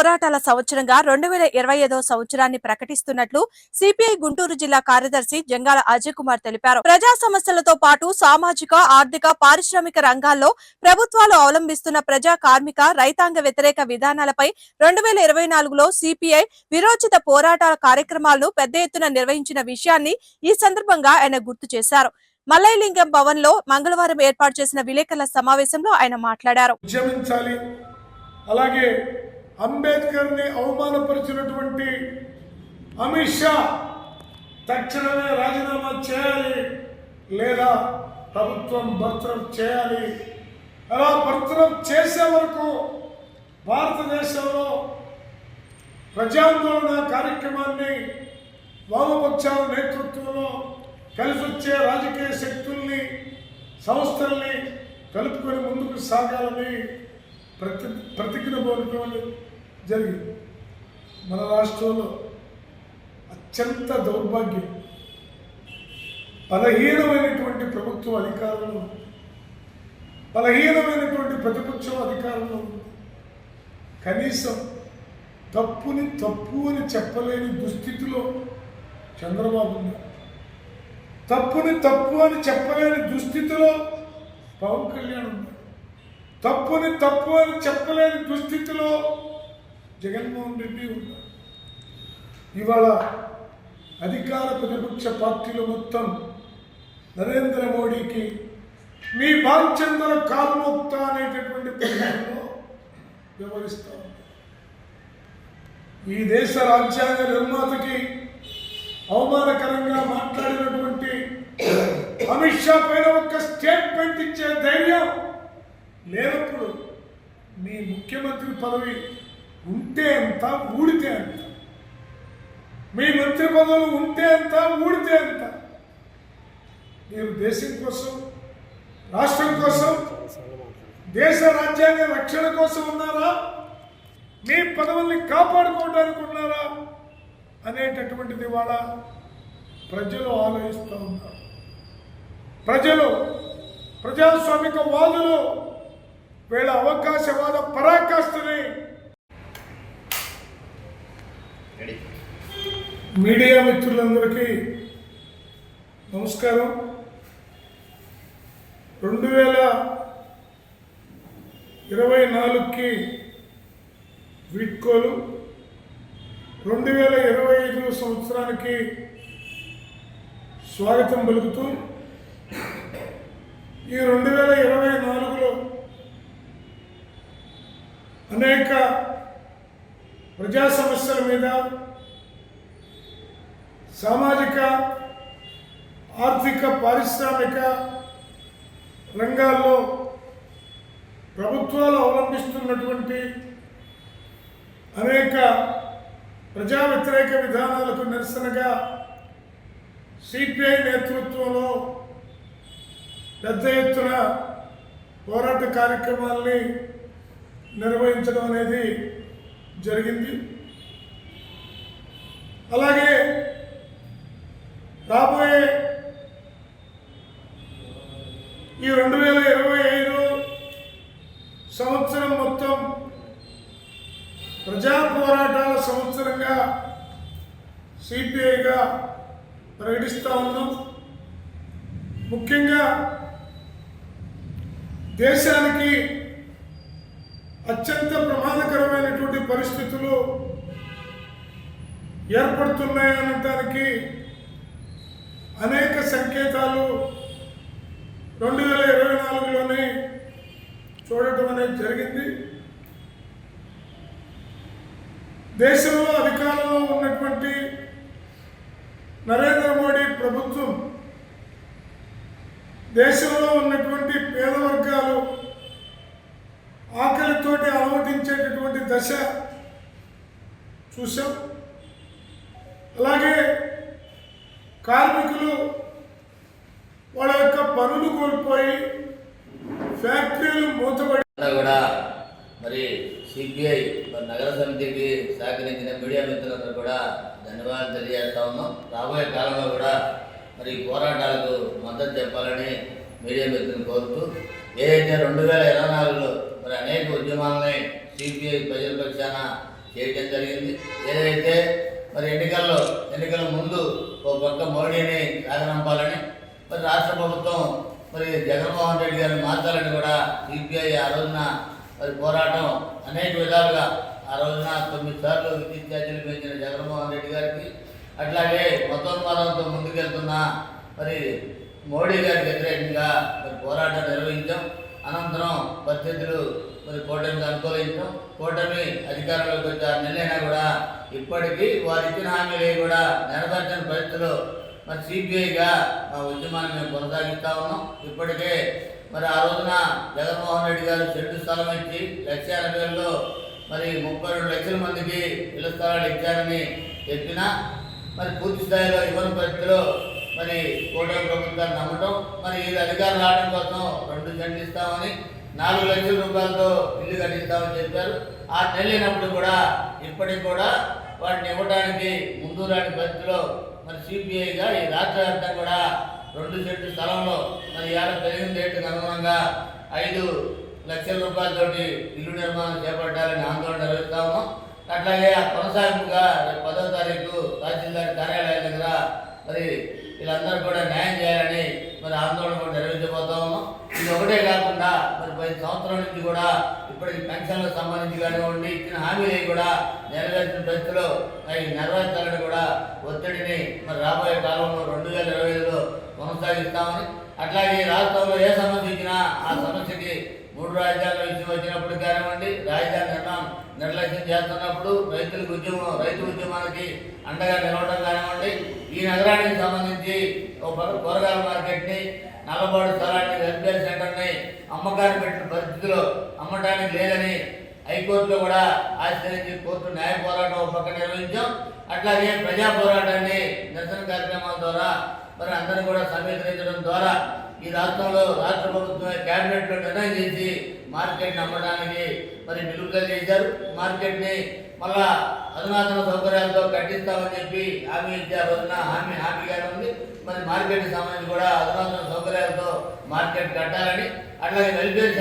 పోరాటాల సంవత్సరంగా 2025వ సంవత్సరాన్ని ప్రకటిస్తున్నట్లు సిపిఐ గుంటూరు జిల్లా కార్యదర్శి జంగాల అజయ్ కుమార్ తెలిపారు. ప్రజా సమస్యలతో పాటు సామాజిక, ఆర్థిక, పారిశ్రామిక రంగాల్లో ప్రభుత్వాలు అవలంబిస్తున్న ప్రజా, కార్మిక, రైతాంగ వ్యతిరేక విధానాలపై 2024లో సిపిఐ విరోచిత పోరాటాల కార్యక్రమాలను పెద్ద ఎత్తున నిర్వహించిన విషయాన్ని ఈ సందర్భంగా ఆయన గుర్తు చేశారు. మల్లయ్యలింగం భవన్ లో మంగళవారం ఏర్పాటు చేసిన విలేకరుల సమావేశంలో ఆయన మాట్లాడారు. అలాగే అంబేద్కర్ ని అవమానపరిచినటువంటి అమిత్ షా తక్షణమే రాజీనామా చేయాలి లేదా ప్రభుత్వం బర్తరఫ్ చేయాలి. అలా బర్తరఫ్ చేసే వరకు భారతదేశంలో ప్రజాందోళన కార్యక్రమాన్ని వామపక్షాల నేతృత్వంలో కలిసొచ్చే రాజకీయ శక్తుల్ని, సంస్థల్ని కలుపుకొని ముందుకు సాగాలని ప్రతిజ్ఞ పోవడం జరిగింది. మన రాష్ట్రంలో అత్యంత దౌర్భాగ్యం, బలహీనమైనటువంటి ప్రభుత్వ అధికారులు, బలహీనమైనటువంటి ప్రతిపక్షం అధికారులు కనీసం తప్పుని తప్పు అని చెప్పలేని దుస్థితిలో చంద్రబాబు ఉన్నారు. తప్పుని తప్పు అని చెప్పలేని దుస్థితిలో పవన్ కళ్యాణ్ ఉన్నారు. తప్పుని తప్పు అని చెప్పలేని దుస్థితిలో జగన్మోహన్ రెడ్డి ఉన్నారు. ఇవాళ అధికార ప్రతిపక్ష పార్టీలు మొత్తం నరేంద్ర మోడీకి మీ బాంచందర కాల్మోక్త అనేటటువంటి ప్రశ్నలో వ్యవహరిస్తూ ఉన్నారు. ఈ దేశ రాజ్యాంగ నిర్మాతకి అవమానకరంగా మాట్లాడినటువంటి అమిత్ షా పైన ఒక స్టేట్మెంట్ ఇచ్చే ధైర్యం లేనప్పుడు మీ ముఖ్యమంత్రి పదవి ఉంటే ఎంత, ఊడితే ఎంత, మీ మంత్రి పదవులు ఉంటే ఎంత, ఊడితే ఎంత, మీరు దేశం కోసం, రాష్ట్రం కోసం, దేశ రాజ్యాంగ రక్షణ కోసం ఉన్నారా, మీ పదవుల్ని కాపాడుకోవడానికి ఉన్నారా అనేటటువంటిది వాళ్ళ ప్రజలు ఆలోచిస్తూ ఉన్నారు. ప్రజలు, ప్రజాస్వామిక వాదులు వీళ్ళ అవకాశవాద పరాకాష్ఠని మీడియా మిత్రులందరికీ నమస్కారం. 2024కి వీడ్కోలు, 2025 సంవత్సరానికి స్వాగతం పలుకుతూ ఈ 2024లో అనేక ప్రజా సమస్యల మీద, సామాజిక, ఆర్థిక, పారిశ్రామిక రంగాల్లో ప్రభుత్వాలు అవలంబిస్తున్నటువంటి అనేక ప్రజా వ్యతిరేక విధానాలకు నిరసనగా సిపిఐ నేతృత్వంలో పెద్ద ఎత్తున పోరాట కార్యక్రమాల్ని నిర్వహించడం అనేది జరిగింది. అలాగే రాబోయే ఈ 2025 సంవత్సరం మొత్తం ప్రజా పోరాటాల సంవత్సరంగా సిపిఐగా ప్రకటిస్తూ ఉన్నాం. ముఖ్యంగా దేశానికి అత్యంత ప్రమాదకరమైనటువంటి పరిస్థితులు ఏర్పడుతున్నాయనడానికి అనేక సంకేతాలు 2024లోనే చూడటం అనేది జరిగింది. దేశంలో అధికారంలో ఉన్నటువంటి నరేంద్ర మోడీ ప్రభుత్వం దేశంలో ఉన్నటువంటి పేద వర్గాలు ఆకలితోటి అలవటించేటటువంటి దశ చూసాం. అలాగే కార్మికులు వాళ్ళ యొక్క పనులు కోల్పోయి ఫ్యాక్టరీలు మూతపడి కూడా మరి సిపిఐ నగర సమితికి సహకరించిన మీడియా మిత్రులందరూ కూడా ధన్యవాదాలు తెలియజేస్తా ఉన్నాం. రాబోయే కాలంలో కూడా మరి పోరాటాలకు మద్దతు చెప్పాలని మీడియా మిత్రులను కోరుతూ ఏదైతే 2024లో మరి అనేక ఉద్యమాలని సిపిఐ ప్రజల పక్షాన చేయడం జరిగింది. ఏదైతే మరి ఎన్నికల ముందు ఒక పక్క మోడీని సాగనంపాలని మరి రాష్ట్ర ప్రభుత్వం మరి జగన్మోహన్ రెడ్డి గారిని మార్చాలని కూడా సిపిఐ ఆ రోజున మరి పోరాటం అనేక విధాలుగా ఆ రోజున 9 సార్లు విద్యుత్ ఛార్జీలు పెంచిన జగన్మోహన్ రెడ్డి గారికి, అట్లాగే మతోన్మాదంతో ముందుకెళ్తున్న మరి మోడీ గారికి వ్యతిరేకంగా మరి పోరాటం నిర్వహించాం. అనంతరం పరిస్థితులు మరి కూటమికి అనుకూలించాం. కూటమి అధికారంలోకి వచ్చి 6 నెలలైనా కూడా ఇప్పటికీ వారు ఇచ్చిన హామీలు కూడా నెరవేర్చని పరిస్థితులు మరి సిపిఐగా మా ఉద్యమాన్ని మేము కొనసాగిస్తూ ఉన్నాం. ఇప్పటికే మరి ఆ రోజున జగన్మోహన్ రెడ్డి గారు చెట్టు స్థలం ఇచ్చి 1,80,000లో మరి 32 లక్షల మందికి ఇళ్ల స్థలాలు ఇచ్చారని చెప్పినా మరి పూర్తి స్థాయిలో ఇవ్వని పరిస్థితిలో మరి కూటమి ప్రభుత్వాన్ని నమ్మటం, మరి ఇది అధికారం రావడం కోసం 2 సెంట్లు ఇస్తామని 4 లక్షల రూపాయలతో ఇల్లు కట్టిస్తామని చెప్పారు. 6 నెలలైనప్పుడు కూడా ఇప్పటికి కూడా వాటిని ఇవ్వడానికి ముందు రాని పరిస్థితిలో మరి సిపిఐగా ఈ రాష్ట్ర వ్యాప్తంగా కూడా 2 సెంట్ల స్థలంలో మరి పెరిగిన రేటుకు అనుగుణంగా 5 లక్షల రూపాయలతోటి ఇల్లు నిర్మాణం చేపట్టాలని ఆందోళన నిర్వహిస్తా ఉన్నాం. అట్లాగే ఆ కొనసాగింపుగా 10వ తారీఖు తహసీల్దార్ కార్యాలయం దగ్గర మరి వీళ్ళందరూ కూడా న్యాయం చేయాలని మరి ఆందోళన కూడా నిర్వహించబోతా ఉన్నాం. ఇది ఒకటే కాకుండా మరి 10 సంవత్సరాల నుంచి కూడా ఇప్పటికి పెన్షన్లకు సంబంధించి కానివ్వండి, ఇచ్చిన హామీలు కూడా నెరవేర్చిన పరిస్థితిలో అవి నెరవేర్చాలని కూడా ఒత్తిడిని మరి రాబోయే కాలంలో 2025లో కొనసాగిస్తామని, అట్లాగే రాష్ట్రంలో ఏ సమస్య ఇచ్చినా ఆ సమస్యకి 3 రాజధానుల విషయం వచ్చినప్పుడు కానివ్వండి, రాజధాని నిర్లక్ష్యం చేస్తున్నప్పుడు రైతు ఉద్యమానికి అండగా నిలవడం కానివ్వండి, ఈ నగరానికి సంబంధించి ఒక కూరగాయల మార్కెట్ని, నల్లబాడు స్థలాన్ని, వెల్ఫేర్ సెంటర్ని అమ్మకాన్ని పెట్టిన పరిస్థితిలో అమ్మటానికి లేదని హైకోర్టులో కూడా ఆశ్రయించి కోర్టు న్యాయ పోరాటం ఒక పక్క నిర్వహించాం. అట్లాగే ప్రజా పోరాటాన్ని నిరసన కార్యక్రమాల ద్వారా మరి అందరినీ కూడా సమీకరించడం ద్వారా ఈ రాష్ట్రంలో రాష్ట్ర ప్రభుత్వమే క్యాబినెట్లో నిర్ణయం చేసి మార్కెట్ని అమ్మడానికి మరి నిలుపుదల చేశారు. మార్కెట్ని మళ్ళా అధునాతన సౌకర్యాలతో కట్టిస్తామని చెప్పి హామీ ఇచ్చారు. హామీగానే ఉంది. మరి మార్కెట్కి సంబంధించి కూడా అధునాతన సౌకర్యాలతో మార్కెట్ కట్టాలని, అట్లాగే వెల్ఫేర్